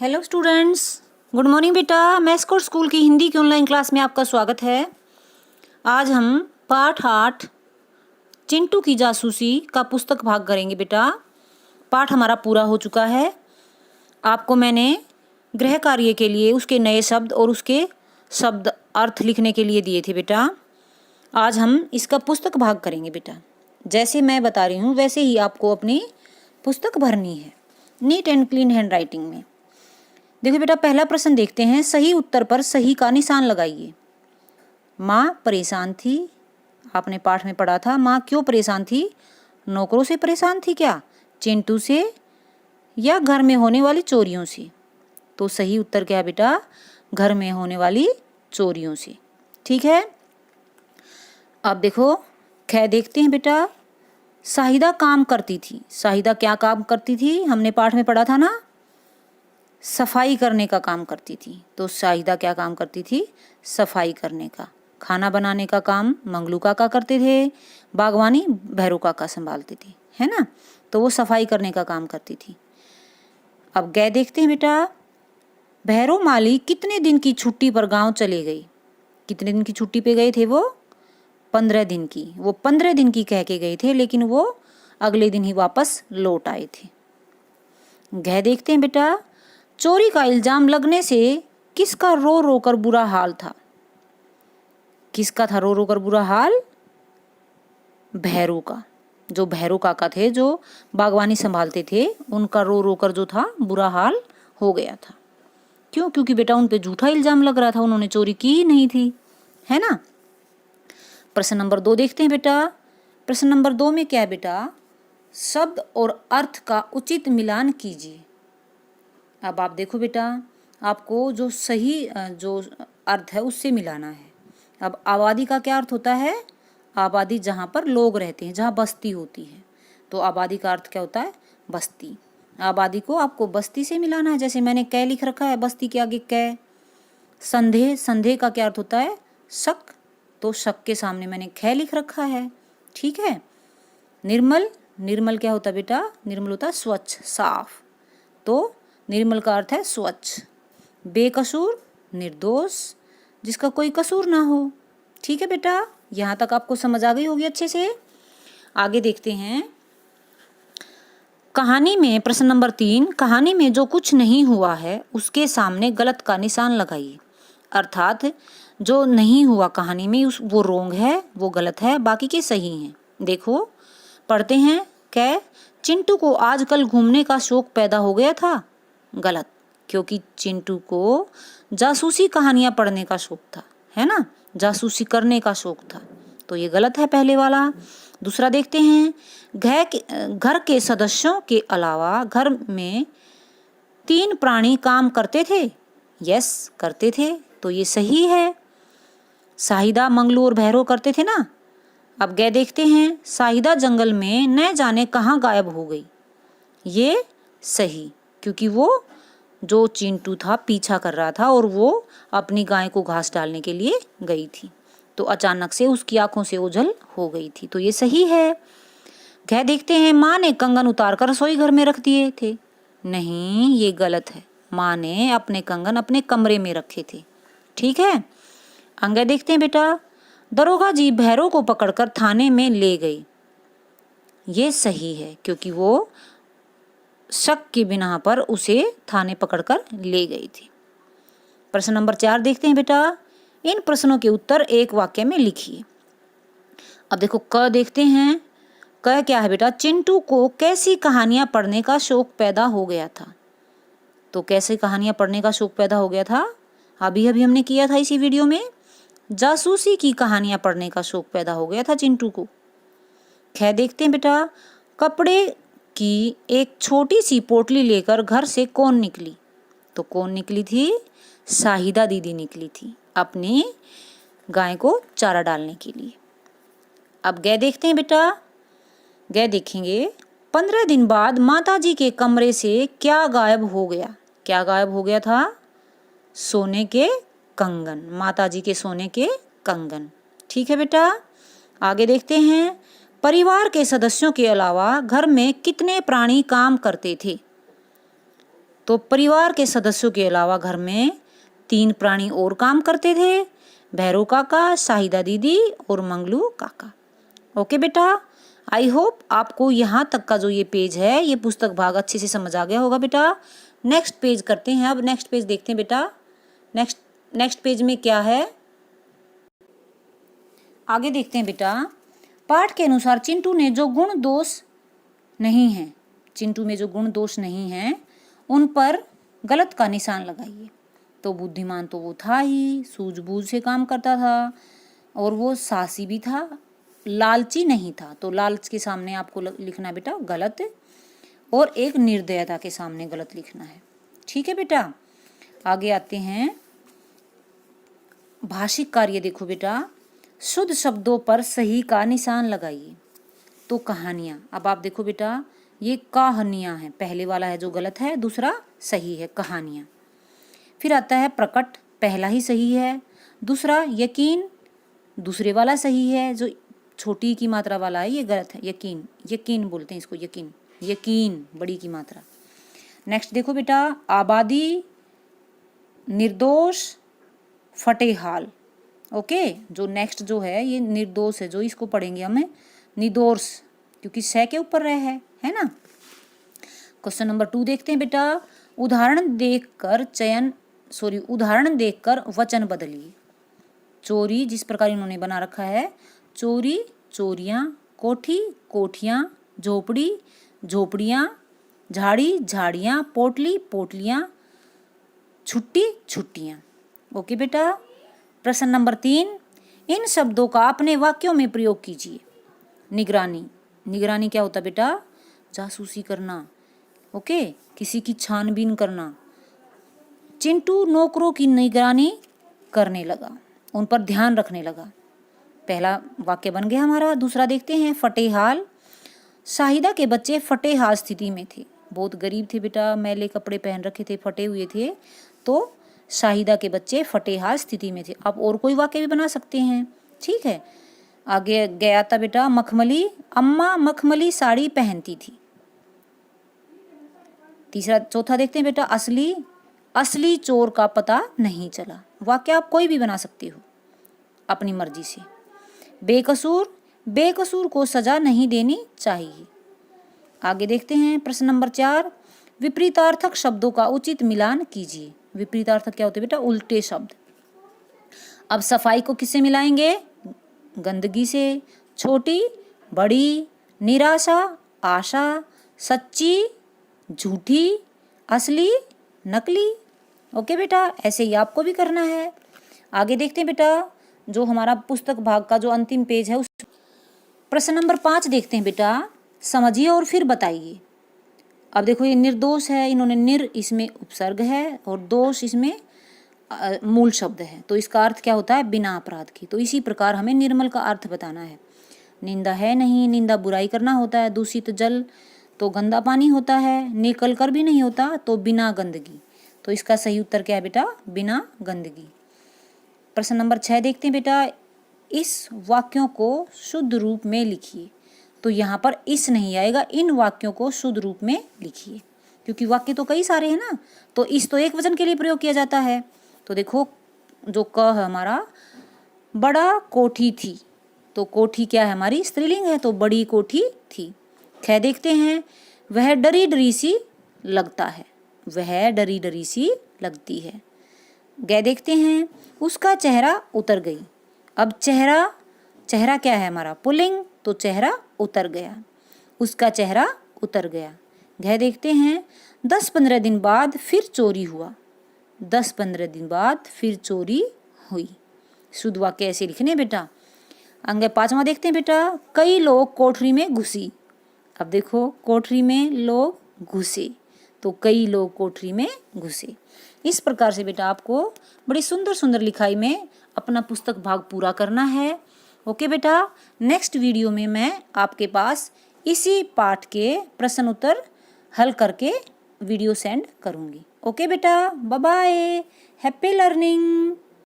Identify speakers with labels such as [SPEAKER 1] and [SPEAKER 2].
[SPEAKER 1] Hello students, good morning बेटा। Mascot school की हिंदी की ऑनलाइन क्लास में आपका स्वागत है। आज हम पाठ 8 चिंटू की जासूसी का पुस्तक भाग करेंगे बेटा। पाठ हमारा पूरा हो चुका है। आपको मैंने गृह कार्य के लिए उसके नए शब्द और उसके शब्द अर्थ लिखने के लिए दिए थे बेटा। आज हम इसका पुस्तक भाग करेंगे बेटा। जैसे मैं बता रही हूँ वैसे ही आपको अपनी पुस्तक भरनी है, neat and clean hand writing में। देखो बेटा, पहला प्रश्न देखते हैं। सही उत्तर पर सही का निशान लगाइए। माँ परेशान थी। आपने पाठ में पढ़ा था, माँ क्यों परेशान थी? नौकरों से परेशान थी क्या, चिंटू से, या घर में होने वाली चोरियों से? तो सही उत्तर क्या है बेटा? घर में होने वाली चोरियों से। ठीक है। अब देखो ख देखते हैं बेटा। शाहिदा काम करती थी। शाहिदा क्या काम करती थी? हमने पाठ में पढ़ा था ना, सफाई करने का काम करती थी। तो शाहिदा क्या काम करती थी? सफाई करने का। खाना बनाने का काम मंगलू काका करते थे। बागवानी भैरू काका संभालते थे, है ना। तो वो सफाई करने का काम करती थी। अब गए देखते हैं बेटा। भैरू माली कितने दिन की छुट्टी पर गांव चले गई? कितने दिन की छुट्टी पे गए थे वो? 15 दिन की। वो 15 दिन की कह के गए थे, लेकिन वो अगले दिन ही वापस लौट आए थे। गए देखते हैं बेटा। चोरी का इल्जाम लगने से किसका रो रो कर बुरा हाल था? किसका था रो रो कर बुरा हाल? भैरू का। जो भैरू काका थे, जो बागवानी संभालते थे, उनका रो रो कर जो था बुरा हाल हो गया था। क्यों? क्योंकि बेटा उन पे झूठा इल्जाम लग रहा था, उन्होंने चोरी की ही नहीं थी, है ना। प्रश्न नंबर 2 देखते हैं बेटा। प्रश्न नंबर 2 में क्या है बेटा? शब्द और अर्थ का उचित मिलान कीजिए। अब आप देखो बेटा, आपको जो सही जो अर्थ है उससे मिलाना है। अब आबादी का क्या अर्थ होता है? आबादी जहाँ पर लोग रहते हैं, जहाँ बस्ती होती है। तो आबादी का अर्थ क्या होता है? बस्ती। आबादी को आपको बस्ती से मिलाना है। जैसे मैंने कै लिख रखा है, बस्ती के आगे कै। संदेह, संदेह का क्या अर्थ होता है? शक। तो शक के सामने मैंने कै लिख रखा है। ठीक है। निर्मल, निर्मल क्या होता है बेटा? निर्मल होता है स्वच्छ, साफ। तो निर्मल का अर्थ है स्वच्छ। बेकसूर, निर्दोष, जिसका कोई कसूर ना हो। ठीक है बेटा, यहाँ तक आपको समझ आ गई होगी अच्छे से। आगे देखते हैं। कहानी में प्रश्न नंबर 3, कहानी में जो कुछ नहीं हुआ है उसके सामने गलत का निशान लगाइए। अर्थात जो नहीं हुआ कहानी में वो रोंग है, वो गलत है, बाकी के सही हैं। देखो पढ़ते हैं। क्या? चिंटू को आजकल घूमने का शौक पैदा हो गया था। गलत, क्योंकि चिंटू को जासूसी कहानियां पढ़ने का शौक था, है ना। जासूसी करने का शौक था, तो ये गलत है पहले वाला। दूसरा देखते हैं। घर के सदस्यों के अलावा घर में 3 प्राणी काम करते थे। यस, करते थे, तो ये सही है। शाहिदा, मंगलू और भैरव करते थे ना। अब गए देखते हैं। शाहिदा जंगल में न जाने कहाँ गायब हो गई। ये सही, क्योंकि वो जो चिंटू था पीछा कर रहा था और वो अपनी गाय को घास डालने के लिए गई थी, तो अचानक से उसकी आंखों से ओझल हो गई थी, तो ये सही है। कह देखते हैं। माँ ने कंगन उतार कर रसोई घर में रख दिए थे। नहीं, ये गलत है। माँ ने अपने कंगन अपने कमरे में रखे थे। ठीक है। आगे देखते हैं बेटा। दरोगा जी भैरव को पकड़कर थाने में ले गई। ये सही है, क्योंकि वो शक की बिना पर उसे थाने पकड़कर ले गई थी। प्रश्न नंबर 4 देखते हैं बेटा। इन प्रश्नों के उत्तर एक वाक्य में लिखिए। अब देखो क देखते हैं। क क्या है बेटा? चिंटू को कैसी कहानियां पढ़ने का शौक पैदा हो गया था। तो कैसे कहानियां पढ़ने का शौक पैदा हो गया था? अभी अभी हमने किया था इसी वीडियो में। जासूसी की कहानियां पढ़ने का शौक पैदा हो गया था चिंटू को। ख देखते हैं बेटा। कपड़े की एक छोटी सी पोटली लेकर घर से कौन निकली? तो कौन निकली थी? शाहिदा दीदी निकली थी, अपनी गाय को चारा डालने के लिए। अब गए देखते हैं बेटा। गए देखेंगे। 15 दिन बाद माताजी के कमरे से क्या गायब हो गया? क्या गायब हो गया था? सोने के कंगन, माताजी के सोने के कंगन। ठीक है बेटा। आगे देखते हैं। परिवार के सदस्यों के अलावा घर में कितने प्राणी काम करते थे? तो परिवार के सदस्यों के अलावा घर में 3 प्राणी और काम करते थे, भैरव काका, शाहिदा दीदी और मंगलू काका। ओके बेटा, आई होप आपको यहाँ तक का जो ये पेज है, ये पुस्तक भाग अच्छे से समझ आ गया होगा बेटा। नेक्स्ट पेज करते हैं, अब नेक्स्ट पेज देखते हैं बेटा। नेक्स्ट पेज में क्या है, आगे देखते हैं बेटा। पाठ के अनुसार चिंटू ने जो गुण दोष नहीं है, चिंटू में जो गुण दोष नहीं है उन पर गलत का निशान लगाइए। तो बुद्धिमान तो वो था ही, सूझबूझ से काम करता था और वो साहसी भी था, लालची नहीं था। तो लालच के सामने आपको लिखना बेटा गलत, और एक निर्दयता के सामने गलत लिखना है। ठीक है बेटा, आगे आते हैं। भाषिक कार्य देखो बेटा, शुद्ध शब्दों पर सही का निशान लगाइए। तो कहानियाँ, अब आप देखो बेटा ये कहानियाँ हैं, पहले वाला है जो गलत है, दूसरा सही है कहानियाँ। फिर आता है प्रकट, पहला ही सही है, दूसरा यकीन, दूसरे वाला सही है, जो छोटी की मात्रा वाला है ये गलत है, यकीन, यकीन बोलते हैं इसको, यकीन, यकीन बड़ी की मात्रा। नेक्स्ट देखो बेटा, आबादी, निर्दोष, फटेहाल। ओके, जो नेक्स्ट जो है ये निर्दोष है, जो इसको पढ़ेंगे हमें निर्दोष, क्योंकि स के ऊपर रह है ना। क्वेश्चन नंबर 2 देखते हैं बेटा। उदाहरण देखकर वचन बदलिए। चोरी, जिस प्रकार इन्होंने बना रखा है, चोरी, चोरियां, कोठी, कोठियां, झोपड़ी, झोपड़ियां, झाड़ी, झाड़ियां, पोटली, पोटलियां, छुट्टी, छुट्टियां। ओके बेटा। प्रश्न नंबर 3, इन शब्दों का अपने वाक्यों में प्रयोग कीजिए। निगरानी, निगरानी क्या होता बेटा, जासूसी करना। ओके, किसी की छानबीन करना। चिंटू नौकरों की निगरानी करने लगा, उन पर ध्यान रखने लगा। पहला वाक्य बन गया हमारा। दूसरा देखते हैं, फटेहाल, शाहिदा के बच्चे फटेहाल स्थिति में थे, बहुत गरीब थे बेटा, मैले कपड़े पहन रखे थे, फटे हुए थे, तो शाहिदा के बच्चे फटेहाल स्थिति में थे। आप और कोई वाक्य भी बना सकते हैं, ठीक है। आगे गया था बेटा, मखमली, अम्मा मखमली साड़ी पहनती थी। चौथा देखते हैं बेटा, असली, असली चोर का पता नहीं चला। वाक्य आप कोई भी बना सकते हो अपनी मर्जी से। बेकसूर, बेकसूर को सजा नहीं देनी चाहिए। आगे देखते हैं प्रश्न नंबर 4, विपरीतार्थक शब्दों का उचित मिलान कीजिए। विपरीतार्थक क्या होते हैं बेटा, उल्टे शब्द। अब सफाई को किससे मिलाएंगे, गंदगी से। छोटी, बड़ी, निराशा, आशा, सच्ची, झूठी, असली, नकली। ओके बेटा, ऐसे ही आपको भी करना है। आगे देखते हैं बेटा, जो हमारा पुस्तक भाग का जो अंतिम पेज है, उस प्रश्न नंबर 5 देखते हैं बेटा। समझिए और फिर बताइए। अब देखो ये निर्दोष है, इन्होंने निर इसमें उपसर्ग है और दोष इसमें मूल शब्द है, तो इसका अर्थ क्या होता है, बिना अपराध की। तो इसी प्रकार हमें निर्मल का अर्थ बताना है। निंदा है नहीं, निंदा बुराई करना होता है। दूषित जल तो गंदा पानी होता है, निकल कर भी नहीं होता, तो बिना गंदगी। तो इसका सही उत्तर क्या है बेटा, बिना गंदगी। प्रश्न नंबर 6 देखते हैं बेटा, इस वाक्यों को शुद्ध रूप में लिखिए। तो यहाँ पर इस नहीं आएगा, इन वाक्यों को शुद्ध रूप में लिखिए, क्योंकि वाक्य तो कई सारे हैं ना, तो इस तो एक वचन के लिए प्रयोग किया जाता है। तो देखो जो क है हमारा, बड़ा कोठी थी, तो कोठी क्या है हमारी, स्त्रीलिंग है, तो बड़ी कोठी थी। ख देखते हैं, वह डरी डरी सी लगता है, वह डरी डरी सी लगती है। ग देखते हैं, उसका चेहरा उतर गई। अब चेहरा, चेहरा क्या है हमारा, पुल्लिंग, तो चेहरा उतर गया, उसका चेहरा उतर गया। घ देखते हैं, 10-15 दिन बाद फिर चोरी हुआ, 10-15 दिन बाद फिर चोरी हुई। शुद्ध वाक्य ऐसे लिखने बेटा। अंग 5वां देखते हैं बेटा, कई लोग कोठरी में घुसी। अब देखो कोठरी में लोग घुसे, तो कई लोग कोठरी में घुसे। इस प्रकार से बेटा आपको बड़ी सुंदर सुंदर लिखाई में अपना पुस्तक भाग पूरा करना है। ओके बेटा, नेक्स्ट वीडियो में मैं आपके पास इसी पाठ के प्रश्न उत्तर हल करके वीडियो सेंड करूँगी। ओके बेटा, बाय बाय, हैप्पी लर्निंग।